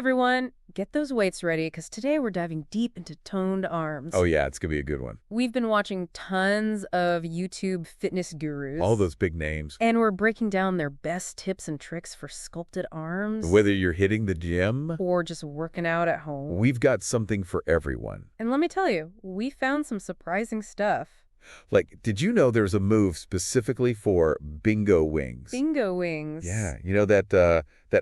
everyone, get those weights ready because today we're diving deep into toned arms. Oh, yeah, it's going to be a good one. We've been watching tons of YouTube fitness gurus. All those big names. And we're breaking down their best tips and tricks for sculpted arms. Whether you're hitting the gym or just working out at home. we've got something for everyone. And let me tell you, we found some surprising stuff. Like, did you know there's a move specifically for bingo wings? Bingo wings. Yeah, you know that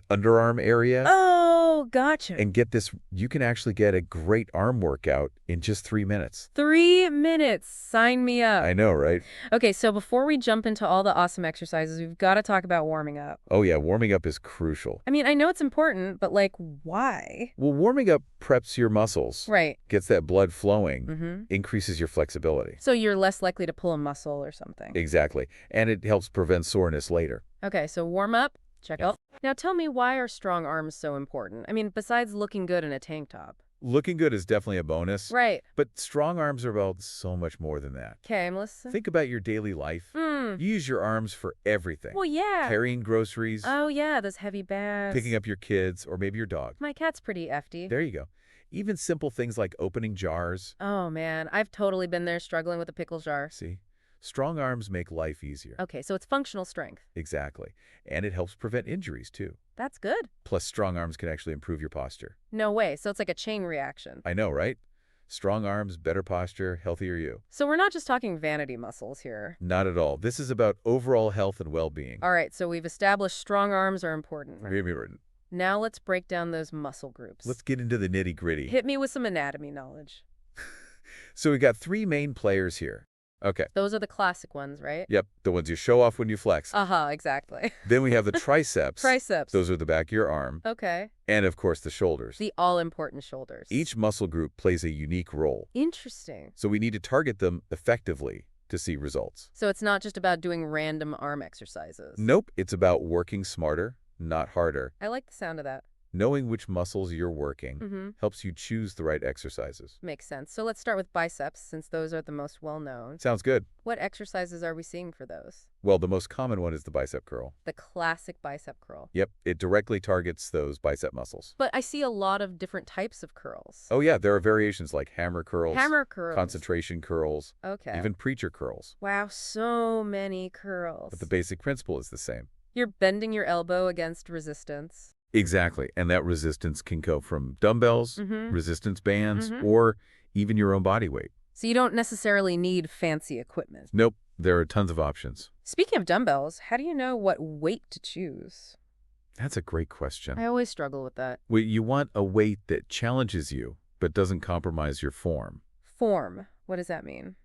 underarm area? Oh, gotcha. And get this, you can actually get a great arm workout in just 3 minutes. 3 minutes. Sign me up. I know, right? Okay, so before we jump into all the awesome exercises, we've got to talk about warming up. Oh, yeah, warming up is crucial. I mean, I know it's important, but like, why? Well, warming up preps your muscles. Right. Gets that blood flowing, increases your flexibility. So you're less likely to pull a muscle or something. Exactly. And it helps prevent soreness later. Okay, so warm up, check out. Now tell me, why are strong arms so important? I mean, besides looking good in a tank top. Looking good is definitely a bonus. Right. But strong arms are about so much more than that. Okay, I'm listening. Think about your daily life. You use your arms for everything. Well, yeah. Carrying groceries. Oh, yeah, those heavy bags. Picking up your kids or maybe your dog. My cat's pretty hefty. There you go. Even simple things like opening jars. Oh, man, I've totally been there struggling with a pickle jar. See? Strong arms make life easier. Okay, so it's functional strength. Exactly. And it helps prevent injuries, too. That's good. Plus, strong arms can actually improve your posture. No way, so it's like a chain reaction. I know, right? Strong arms, better posture, healthier you. So we're not just talking vanity muscles here. Not at all. This is about overall health and well-being. All right, so we've established strong arms are important. Now let's break down those muscle groups. let's get into the nitty-gritty. Hit me with some anatomy knowledge. So we got 3 main players here. Okay. Those are the classic ones, right? Yep, the ones you show off when you flex. Exactly. Then we have the triceps. Triceps. Those are the back of your arm. Okay. And, of course, the shoulders. The all-important shoulders. Each muscle group plays a unique role. Interesting. So we need to target them effectively to see results. So it's not just about doing random arm exercises. Nope, it's about working smarter, not harder. I like the sound of that. Knowing which muscles you're working helps you choose the right exercises. Makes sense. So let's start with biceps, since those are the most well-known. Sounds good. What exercises are we seeing for those? Well, the most common one is the bicep curl. The classic bicep curl. Yep, it directly targets those bicep muscles. But I see a lot of different types of curls. Oh yeah, there are variations like hammer curls, Hammer curls. concentration curls, Okay. even preacher curls. Wow, so many curls. But the basic principle is the same. You're bending your elbow against resistance. Exactly, and that resistance can go from dumbbells, resistance bands, or even your own body weight. So you don't necessarily need fancy equipment. Nope, there are tons of options. Speaking of dumbbells, how do you know what weight to choose? That's a great question. I always struggle with that. Well, you want a weight that challenges you, but doesn't compromise your form. Form. What does that mean?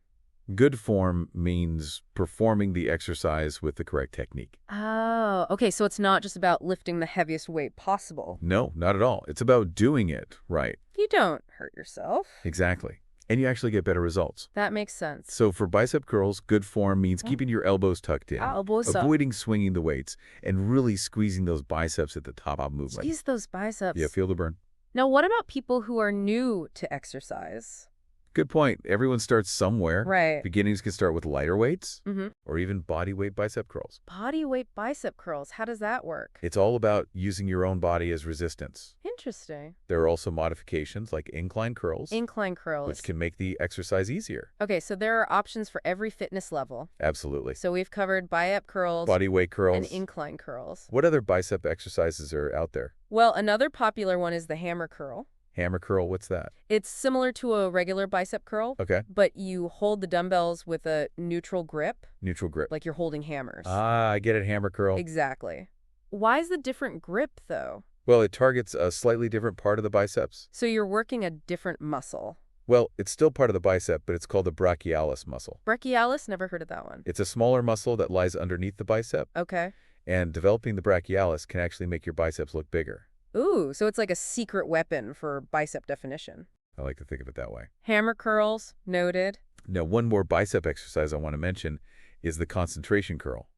Good form means performing the exercise with the correct technique. Oh, okay, so it's not just about lifting the heaviest weight possible. No, not at all. It's about doing it right. You don't hurt yourself. Exactly. And you actually get better results. That makes sense. So for bicep curls, good form means keeping your elbows tucked in, Elbows up. avoiding swinging the weights, and really squeezing those biceps at the top of movement. Squeeze those biceps. Yeah, feel the burn. Now, what about people who are new to exercise? Good point. Everyone starts somewhere. Right. Beginnings can start with lighter weights or even body weight bicep curls. Body weight bicep curls. How does that work? It's all about using your own body as resistance. Interesting. There are also modifications like incline curls, Incline curls. which can make the exercise easier. Okay, so there are options for every fitness level. Absolutely. So we've covered bicep curls Body weight curls. and incline curls. What other bicep exercises are out there? Well, another popular one is the hammer curl. Hammer curl, what's that? It's similar to a regular bicep curl, Okay. but you hold the dumbbells with a neutral grip, Neutral grip. like you're holding hammers. I get it, hammer curl. Exactly. Why is the different grip, though? Well, it targets a slightly different part of the biceps. So you're working a different muscle. Well, it's still part of the bicep, but it's called the brachialis muscle. Brachialis? Never heard of that one. It's a smaller muscle that lies underneath the bicep, Okay. and developing the brachialis can actually make your biceps look bigger. Ooh, so it's like a secret weapon for bicep definition. I like to think of it that way. Hammer curls, noted. Now, one more bicep exercise I want to mention is the concentration curl.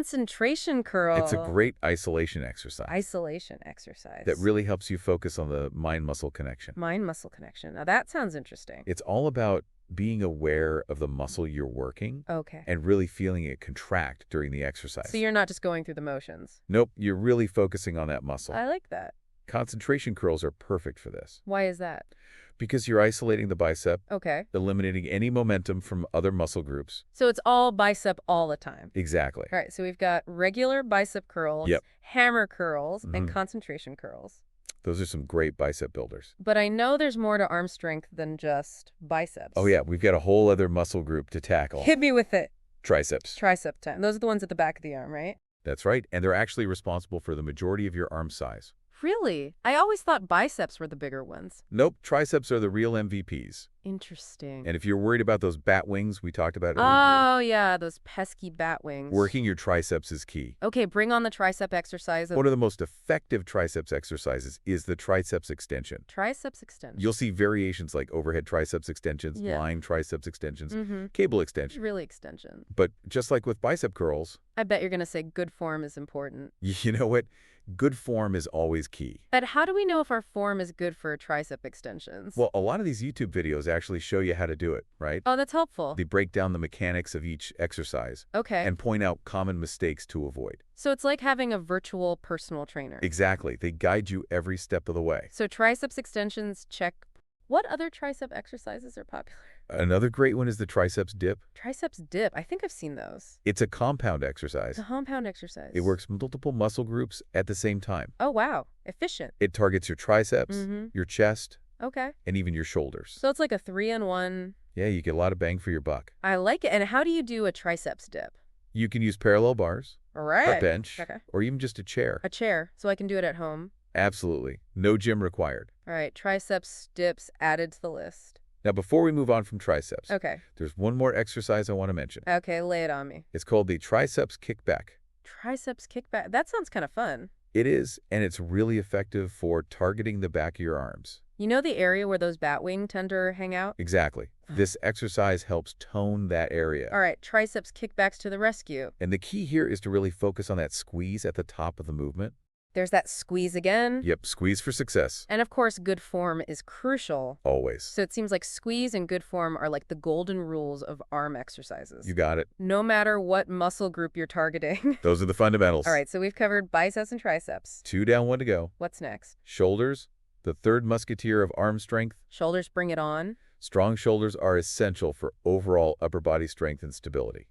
Concentration curl. It's a great isolation exercise. Isolation exercise. That really helps you focus on the mind-muscle connection. Mind-muscle connection. Now that sounds interesting. It's all about being aware of the muscle you're working Okay. and really feeling it contract during the exercise. So you're not just going through the motions. Nope, you're really focusing on that muscle. I like that. Concentration curls are perfect for this Why is that? because you're isolating the bicep, Okay. eliminating any momentum from other muscle groups. So it's all bicep all the time. Exactly. All right, so we've got regular bicep curls, Yep. hammer curls, and Mhm. concentration curls. Those are some great bicep builders. But I know there's more to arm strength than just biceps. Oh, yeah, we've got a whole other muscle group to tackle. Hit me with it. Triceps. Tricep time. Those are the ones at the back of the arm, right? That's right, and they're actually responsible for the majority of your arm size. Really? I always thought biceps were the bigger ones. Nope, triceps are the real MVPs. Interesting. And if you're worried about those bat wings we talked about earlier, Oh, yeah, those pesky bat wings. working your triceps is key. Okay, bring on the tricep exercise. One of the most effective triceps exercises is the triceps extension. Triceps extension. You'll see variations like overhead triceps extensions, Yeah. line triceps extensions, Mm-hmm. cable extension. Really extension. But just like with bicep curls, I bet you're going to say good form is important. you know what? Good form is always key. But how do we know if our form is good for tricep extensions? Well, a lot of these YouTube videos actually show you how to do it, right? Oh, that's helpful. They break down the mechanics of each exercise Okay. and point out common mistakes to avoid. So it's like having a virtual personal trainer. Exactly. They guide you every step of the way. So triceps extensions, check. What other tricep exercises are popular? Another great one is the triceps dip. Triceps dip. I think I've seen those. It's a compound exercise. It's a compound exercise. It works multiple muscle groups at the same time. Oh, wow. Efficient. It targets your triceps, Mm-hmm. your chest, Okay. and even your shoulders. So it's like a 3-in-1. Yeah, you get a lot of bang for your buck. I like it. And how do you do a triceps dip? You can use parallel bars, All right. a bench, Okay. or even just a chair. A chair, so I can do it at home. Absolutely. No gym required. All right. Triceps dips added to the list. Now, before we move on from triceps, Okay. there's one more exercise I want to mention. Okay, lay it on me. It's called the triceps kickback. Triceps kickback. That sounds kind of fun. It is, and it's really effective for targeting the back of your arms. You know the area where those bat wing tend to hang out? Exactly. This exercise helps tone that area. All right, triceps kickbacks to the rescue. And the key here is to really focus on that squeeze at the top of the movement. There's that squeeze again. Yep, squeeze for success. And of course, good form is crucial. Always. So it seems like squeeze and good form are like the golden rules of arm exercises. You got it. No matter what muscle group you're targeting. Those are the fundamentals. All right, so we've covered biceps and triceps. 2 down, 1 to go. What's next? Shoulders, the third musketeer of arm strength. Shoulders, bring it on. Strong shoulders are essential for overall upper body strength and stability.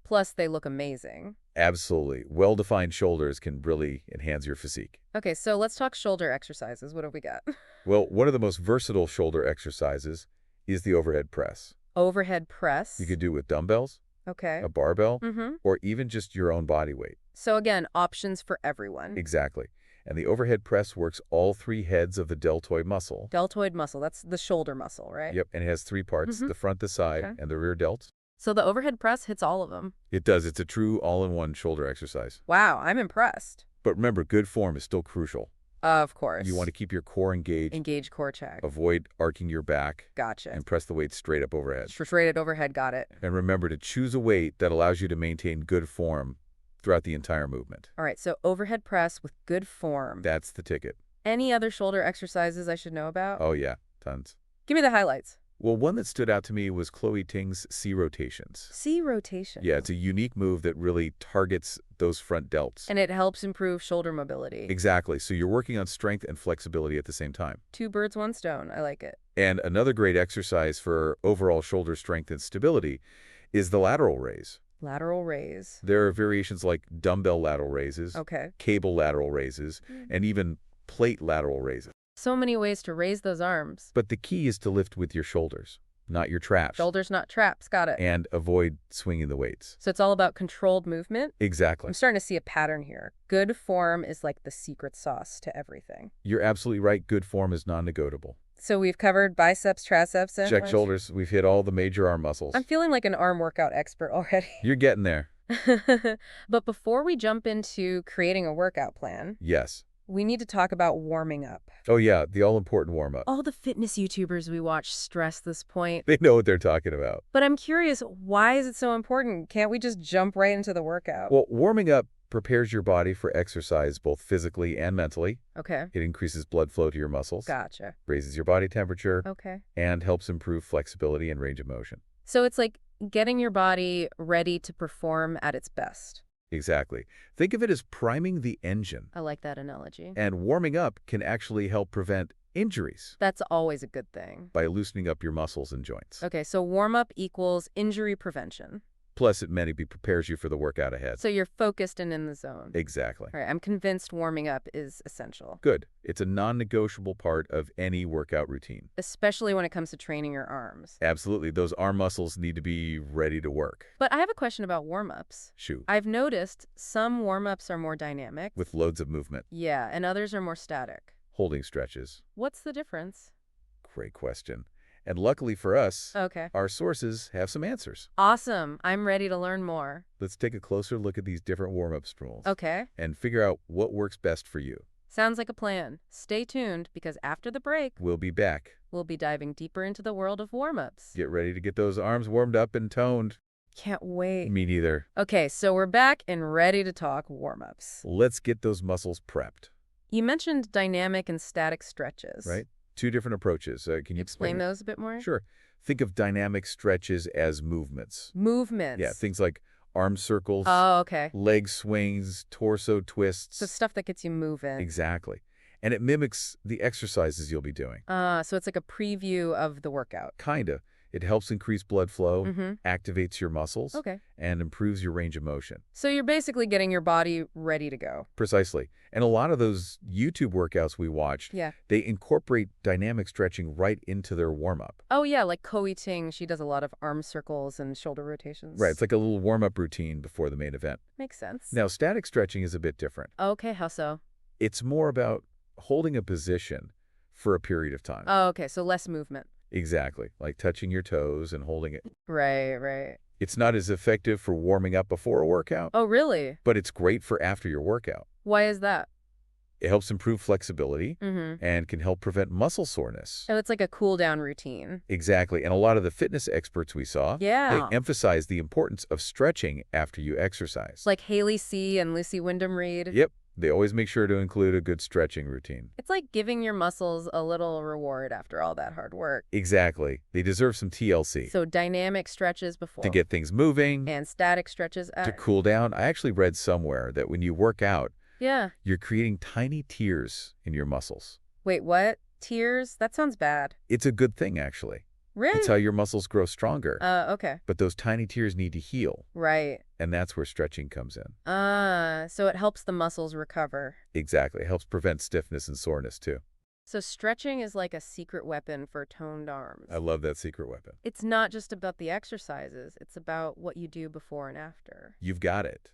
Plus, they look amazing. Absolutely. Well-defined shoulders can really enhance your physique. Okay, so let's talk shoulder exercises. What have we got? Well, one of the most versatile shoulder exercises is the overhead press. Overhead press. You could do it with dumbbells, Okay. a barbell, Mm-hmm. or even just your own body weight. So again, options for everyone. Exactly. And the overhead press works all 3 heads of the deltoid muscle. Deltoid muscle, that's the shoulder muscle, right? Yep, and it has 3 parts, Mhm. the front, the side, Okay. and the rear delts. So the overhead press hits all of them. It does. It's a true all-in-one shoulder exercise. Wow, I'm impressed. But remember, good form is still crucial. Of course. You want to keep your core engaged, engage core check. avoid arcing your back, Gotcha. and press the weight straight up overhead. Straight overhead, got it. And remember to choose a weight that allows you to maintain good form throughout the entire movement. All right, so overhead press with good form. That's the ticket. Any other shoulder exercises I should know about? Oh, yeah, tons. Give me the highlights. Well, one that stood out to me was Chloe Ting's C rotations. C rotation. Yeah, it's a unique move that really targets those front delts. And it helps improve shoulder mobility. Exactly. So you're working on strength and flexibility at the same time. 2 birds, 1 stone. I like it. And another great exercise for overall shoulder strength and stability is the lateral raise. Lateral raise. There are variations like dumbbell lateral raises, Okay. cable lateral raises, and even plate lateral raises. So many ways to raise those arms. But the key is to lift with your shoulders, not your traps. Shoulders, not traps. Got it. And avoid swinging the weights. So it's all about controlled movement? Exactly. I'm starting to see a pattern here. Good form is like the secret sauce to everything. You're absolutely right. Good form is non-negotiable. So we've covered biceps, triceps, and... Check shoulders. We've hit all the major arm muscles. I'm feeling like an arm workout expert already. You're getting there. But before we jump into creating a workout plan, Yes. we need to talk about warming up. Oh, yeah, the all-important warm-up. All the fitness YouTubers we watch stress this point. They know what they're talking about. But I'm curious, why is it so important? Can't we just jump right into the workout? Well, warming up prepares your body for exercise both physically and mentally. Okay. It increases blood flow to your muscles, Gotcha. raises your body temperature, Okay. and helps improve flexibility and range of motion. So it's like getting your body ready to perform at its best. Exactly. Think of it as priming the engine, I like that analogy. and warming up can actually help prevent injuries That's always a good thing. by loosening up your muscles and joints. Okay, so warm-up equals injury prevention. Plus, it maybe prepares you for the workout ahead. So you're focused and in the zone. Exactly. All right, I'm convinced warming up is essential, Good. It's a non-negotiable part of any workout routine. especially when it comes to training your arms. Absolutely. Those arm muscles need to be ready to work. But I have a question about warm-ups. Shoot. I've noticed some warm-ups are more dynamic. With loads of movement. Yeah, and others are more static. Holding stretches. What's the difference? Great question. And luckily for us, Okay. our sources have some answers. Awesome. I'm ready to learn more. Let's take a closer look at these different warm-up spools Okay. and figure out what works best for you. Sounds like a plan. Stay tuned because after the break, We'll be back. we'll be diving deeper into the world of warm-ups. Get ready to get those arms warmed up and toned. Can't wait. Me neither. Okay, so we're back and ready to talk warm-ups. Let's get those muscles prepped. You mentioned dynamic and static stretches. Right? Two different approaches. Can you Explain those a bit more? Sure. Think of dynamic stretches as movements. Movements. Yeah, things like arm circles, Oh, okay. leg swings, torso twists. So stuff that gets you moving. Exactly. And it mimics the exercises you'll be doing. So it's like a preview of the workout. Kinda. It helps increase blood flow, Mm-hmm. activates your muscles, Okay. and improves your range of motion. So you're basically getting your body ready to go. Precisely. And a lot of those YouTube workouts we watched, Yeah. they incorporate dynamic stretching right into their warm-up. Oh, yeah, like Koi Ting, she does a lot of arm circles and shoulder rotations. Right, it's like a little warm-up routine before the main event. Makes sense. Now, static stretching is a bit different. Okay, how so? It's more about holding a position for a period of time. Oh, okay, so less movement. Exactly, like touching your toes and holding it. Right. It's not as effective for warming up before a workout, Oh, really? but it's great for after your workout. Why is that? It helps improve flexibility Mm-hmm. and can help prevent muscle soreness. Oh, it's like a cool down routine. Exactly, and a lot of the fitness experts we saw, Yeah. they emphasize the importance of stretching after you exercise. It's like Haley C. and Lucy Wyndham Reed. Yep, they always make sure to include a good stretching routine. It's like giving your muscles a little reward after all that hard work. Exactly, they deserve some TLC. So dynamic stretches before. To get things moving, And static stretches to after. cool down. I actually read somewhere that when you work out, Yeah. you're creating tiny tears in your muscles. Wait, what? Tears? That sounds bad. It's a good thing, actually. Really? It's how your muscles grow stronger. Okay. But those tiny tears need to heal, Right. and that's where stretching comes in. So it helps the muscles recover. Exactly. It helps prevent stiffness and soreness, too. So stretching is like a secret weapon for toned arms. I love that secret weapon. It's not just about the exercises. It's about what you do before and after. You've got it.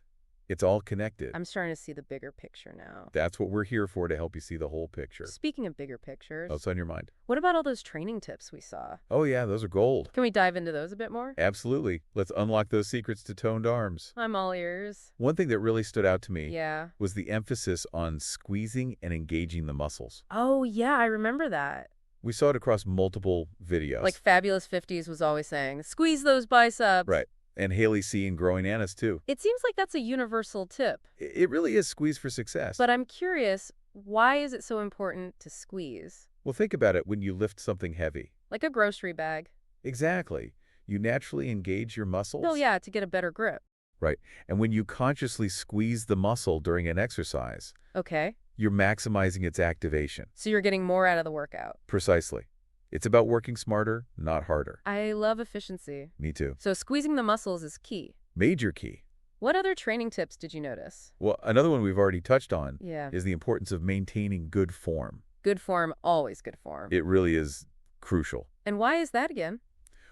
It's all connected. I'm starting to see the bigger picture now. That's what we're here for, to help you see the whole picture. Speaking of bigger pictures, What's on your mind? what about all those training tips we saw? Oh, yeah, those are gold. Can we dive into those a bit more? Absolutely. Let's unlock those secrets to toned arms. I'm all ears. One thing that really stood out to me Yeah. was the emphasis on squeezing and engaging the muscles. Oh, yeah, I remember that. We saw it across multiple videos. Like Fabulous 50s was always saying, squeeze those biceps. Right. And Haley C. and Growing Annas, too. It seems like that's a universal tip. It really is squeeze for success. But I'm curious, why is it so important to squeeze? Well, think about it when you lift something heavy. Like a grocery bag. Exactly. You naturally engage your muscles. Oh, yeah, to get a better grip. Right. And when you consciously squeeze the muscle during an exercise, Okay. you're maximizing its activation. So you're getting more out of the workout. Precisely. It's about working smarter, not harder. I love efficiency. Me too. So squeezing the muscles is key. Major key. What other training tips did you notice? Well, another one we've already touched on Yeah. is the importance of maintaining good form. Good form, always good form. It really is crucial. And why is that again?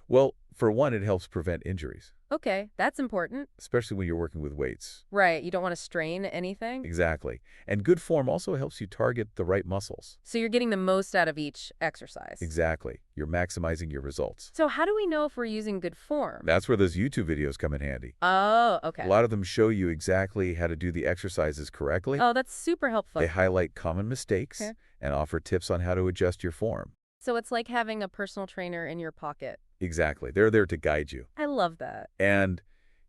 Well, for one, it helps prevent injuries, Okay, that's important. especially when you're working with weights. Right, you don't want to strain anything. Exactly. And good form also helps you target the right muscles. So you're getting the most out of each exercise. Exactly. You're maximizing your results. So how do we know if we're using good form? That's where those YouTube videos come in handy. Oh, okay. A lot of them show you exactly how to do the exercises correctly. Oh, that's super helpful. They highlight common mistakes Okay. and offer tips on how to adjust your form. So it's like having a personal trainer in your pocket. Exactly. They're there to guide you. I love that. And,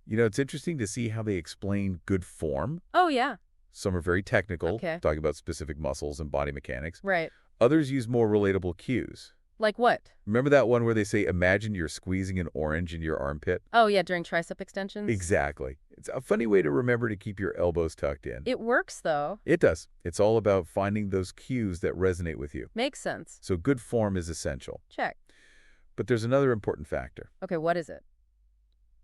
it's interesting to see how they explain good form. Oh, yeah. Some are very technical, Okay. talking about specific muscles and body mechanics. Right. Others use more relatable cues. Like what? Remember that one where they say, imagine you're squeezing an orange in your armpit? Oh, yeah, during tricep extensions? Exactly. It's a funny way to remember to keep your elbows tucked in. It works, though. It does. It's all about finding those cues that resonate with you. Makes sense. So good form is essential. Check. But there's another important factor. Okay, what is it?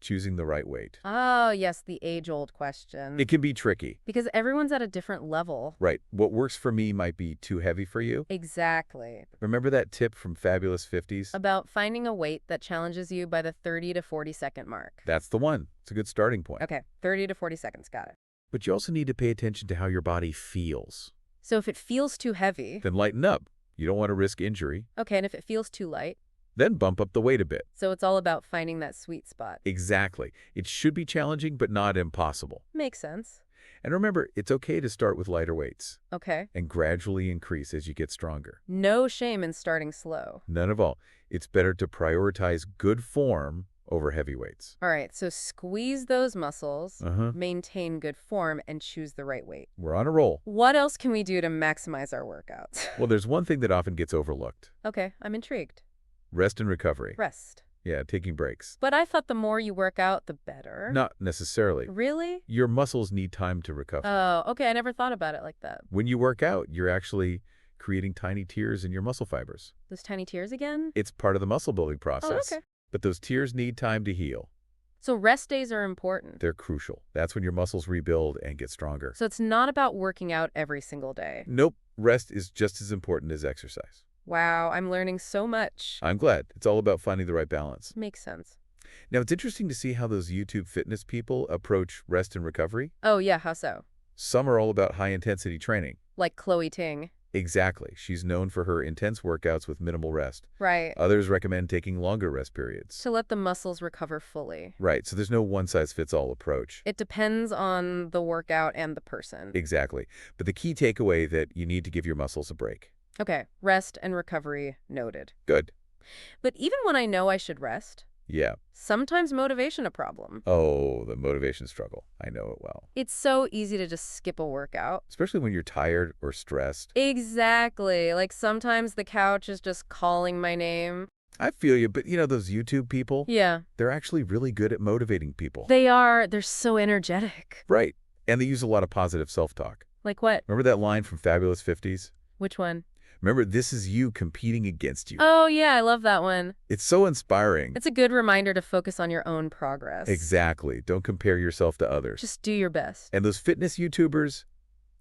Choosing the right weight. Oh, yes, the age-old question. It can be tricky. Because everyone's at a different level. Right. What works for me might be too heavy for you. Exactly. Remember that tip from Fabulous 50s? About finding a weight that challenges you by the 30 to 40 second mark. That's the one. It's a good starting point. Okay, 30 to 40 seconds, got it. But you also need to pay attention to how your body feels. So if it feels too heavy... Then lighten up. You don't want to risk injury. Okay, and if it feels too light? Then bump up the weight a bit. So it's all about finding that sweet spot. Exactly. It should be challenging, but not impossible. Makes sense. And remember, it's okay to start with lighter weights Okay. and gradually increase as you get stronger. No shame in starting slow. None of all. It's better to prioritize good form over heavy weights. All right, so squeeze those muscles, Uh-huh. maintain good form, and choose the right weight. We're on a roll. What else can we do to maximize our workouts? Well, there's one thing that often gets overlooked. Okay, I'm intrigued. Rest and recovery. Rest. Yeah, taking breaks. But I thought the more you work out, the better. Not necessarily. Really? Your muscles need time to recover. Oh, okay, I never thought about it like that. When you work out, you're actually creating tiny tears in your muscle fibers. Those tiny tears again? It's part of the muscle building process. Oh, okay. But those tears need time to heal. So rest days are important. They're crucial. That's when your muscles rebuild and get stronger. So it's not about working out every single day. Nope. Rest is just as important as exercise. Wow, I'm learning so much. I'm glad. It's all about finding the right balance. Makes sense. Now, it's interesting to see how those YouTube fitness people approach rest and recovery. Oh, yeah, how so? Some are all about high-intensity training. Like Chloe Ting. Exactly. She's known for her intense workouts with minimal rest. Right. Others recommend taking longer rest periods. To let the muscles recover fully. Right, so there's no one-size-fits-all approach. It depends on the workout and the person. Exactly. But the key takeaway that you need to give your muscles a break. Okay, rest and recovery noted. Good. But even when I know I should rest, Yeah. sometimes motivation a problem. Oh, the motivation struggle. I know it well. It's so easy to just skip a workout. Especially when you're tired or stressed. Exactly. Like sometimes the couch is just calling my name. I feel you, but those YouTube people? Yeah. They're actually really good at motivating people. They're so energetic. Right. And they use a lot of positive self-talk. Like what? Remember that line from Fabulous 50s? Which one? Remember, this is you competing against you. Oh, yeah, I love that one. It's so inspiring. It's a good reminder to focus on your own progress. Exactly. Don't compare yourself to others. Just do your best. And those fitness YouTubers,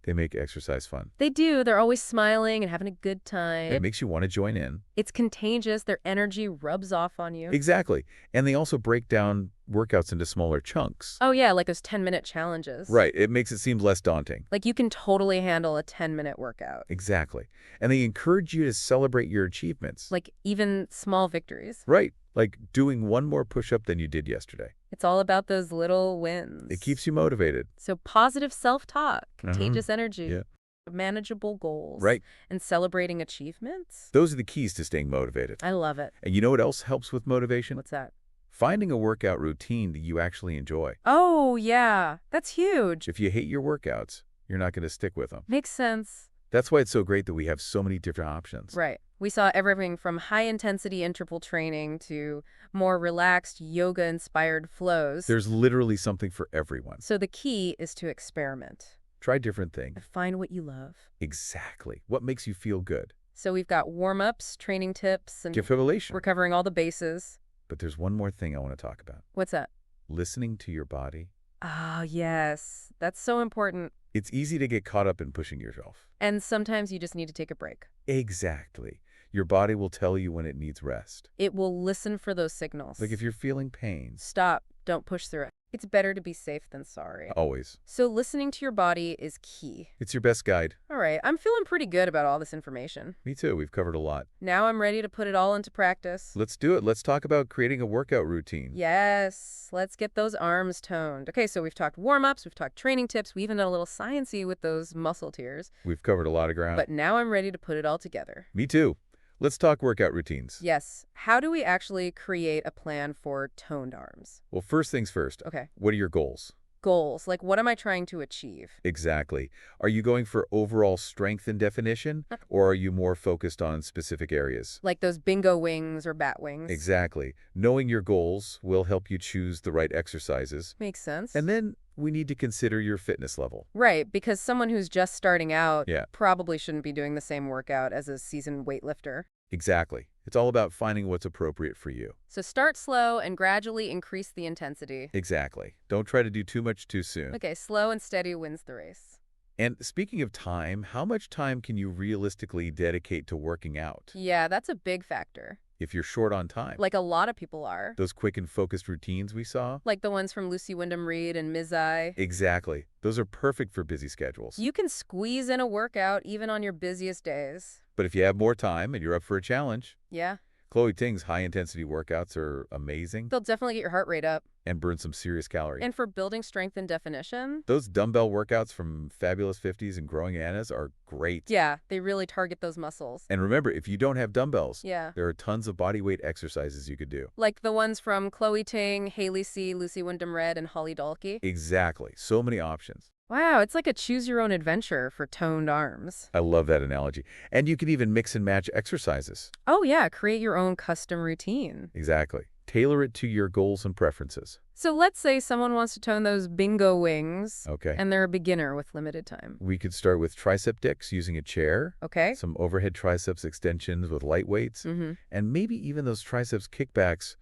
they make exercise fun. They do. They're always smiling and having a good time. It makes you want to join in. It's contagious. Their energy rubs off on you. Exactly. And they also break down workouts into smaller chunks. Oh, yeah, like those 10-minute challenges. Right. It makes it seem less daunting. Like you can totally handle a 10-minute workout. Exactly. And they encourage you to celebrate your achievements. Like even small victories. Right. Like doing one more push-up than you did yesterday. It's all about those little wins. It keeps you motivated. So positive self-talk, contagious energy, Yeah. manageable goals, Right. and celebrating achievements. Those are the keys to staying motivated. I love it. And you know what else helps with motivation? What's that? Finding a workout routine that you actually enjoy. Oh, yeah. That's huge. If you hate your workouts, you're not going to stick with them. Makes sense. That's why it's so great that we have so many different options. Right. We saw everything from high-intensity interval training to more relaxed yoga-inspired flows. There's literally something for everyone. So the key is to experiment. Try different things. And find what you love. Exactly. What makes you feel good? So we've got warm-ups, training tips, and Defibrillation. we're covering all the bases. But there's one more thing I want to talk about. What's that? Listening to your body. Ah, yes. That's so important. It's easy to get caught up in pushing yourself. And sometimes you just need to take a break. Exactly. Your body will tell you when it needs rest. It will listen for those signals. Like if you're feeling pain. Stop. Don't push through it. It's better to be safe than sorry. Always. So listening to your body is key. It's your best guide. All right. I'm feeling pretty good about all this information. Me too. We've covered a lot. Now I'm ready to put it all into practice. Let's do it. Let's talk about creating a workout routine. Yes. Let's get those arms toned. Okay, so we've talked warm-ups, we've talked training tips, we even done a little science-y with those muscle tears. We've covered a lot of ground. But now I'm ready to put it all together. Me too. Let's talk workout routines. Yes. How do we actually create a plan for toned arms? Well, first things first. Okay. What are your goals? Goals, like what am I trying to achieve? Exactly. Are you going for overall strength and definition, or are you more focused on specific areas? Like those bingo wings or bat wings. Exactly. Knowing your goals will help you choose the right exercises. Makes sense. And then we need to consider your fitness level. Right, because someone who's just starting out Yeah, probably shouldn't be doing the same workout as a seasoned weightlifter. exactly. It's all about finding what's appropriate for you. So start slow and gradually increase the intensity. Exactly. Don't try to do too much too soon. Okay, slow and steady wins the race. And speaking of time, how much time can you realistically dedicate to working out Yeah, that's a big factor. if you're short on time? Like a lot of people are. Those quick and focused routines we saw? Like the ones from Lucy Wyndham Reed and Ms. I. Exactly. Those are perfect for busy schedules. You can squeeze in a workout even on your busiest days. But if you have more time and you're up for a challenge, Yeah, Chloe Ting's high-intensity workouts are amazing they'll definitely get your heart rate up. and burn some serious calories. And for building strength and definition, Those dumbbell workouts from Fabulous 50s and Growing Annas are great. yeah, they really target those muscles. And remember, if you don't have dumbbells, Yeah. there are tons of bodyweight exercises you could do. Like the ones from Chloe Ting, Haley C., Lucy Wyndham Reed, and Holly Dahlke. Exactly. So many options. Wow, it's like a choose-your-own-adventure for toned arms. I love that analogy. And you can even mix and match exercises. Oh yeah, create your own custom routine. Exactly. Tailor it to your goals and preferences. So let's say someone wants to tone those bingo wings, Okay. and they're a beginner with limited time. We could start with tricep dicks using a chair, Okay? some overhead triceps extensions with light weights, Mm-hmm. and maybe even those triceps kickbacks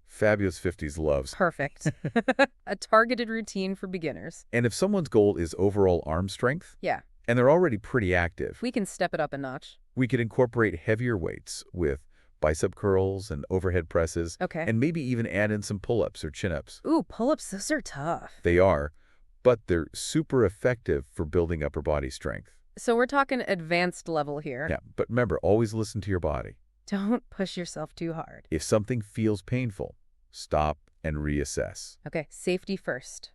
Fabulous 50s loves. Perfect. A targeted routine for beginners. And if someone's goal is overall arm strength, Yeah, and they're already pretty active, we can step it up a notch. we could incorporate heavier weights with bicep curls and overhead presses, Okay. and maybe even add in some pull-ups or chin-ups. Ooh, pull-ups, those are tough. They are, but they're super effective for building upper body strength. So we're talking advanced level here. Yeah, but remember, always listen to your body. Don't push yourself too hard. If something feels painful, stop and reassess. Okay, safety first.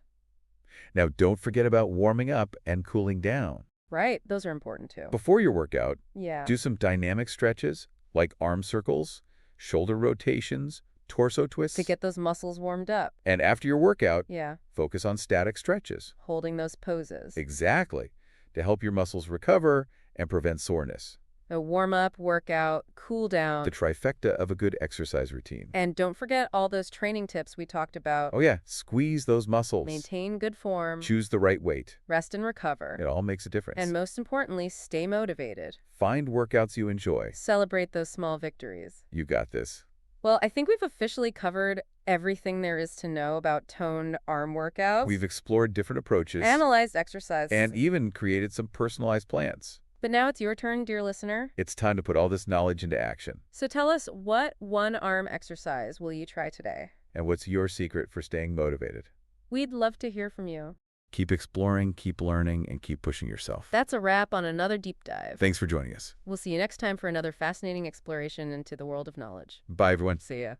Now, don't forget about warming up and cooling down. Right, those are important too. Before your workout, Yeah. do some dynamic stretches like arm circles, shoulder rotations, torso twists. To get those muscles warmed up. And after your workout, Yeah, focus on static stretches. holding those poses. Exactly, to help your muscles recover and prevent soreness. A warm-up, workout, cool down. The trifecta of a good exercise routine. And don't forget all those training tips we talked about. Oh yeah, squeeze those muscles. Maintain good form, Choose the right weight. rest and recover. It all makes a difference. And most importantly, stay motivated. Find workouts you enjoy. Celebrate those small victories. You got this. Well, I think we've officially covered everything there is to know about toned arm workouts. We've explored different approaches analyzed exercise. and even created some personalized plans. But now it's your turn, dear listener. It's time to put all this knowledge into action. So tell us, what one-arm exercise will you try today? And what's your secret for staying motivated? We'd love to hear from you. Keep exploring, keep learning, and keep pushing yourself. That's a wrap on another deep dive. Thanks for joining us. We'll see you next time for another fascinating exploration into the world of knowledge. Bye, everyone. See ya.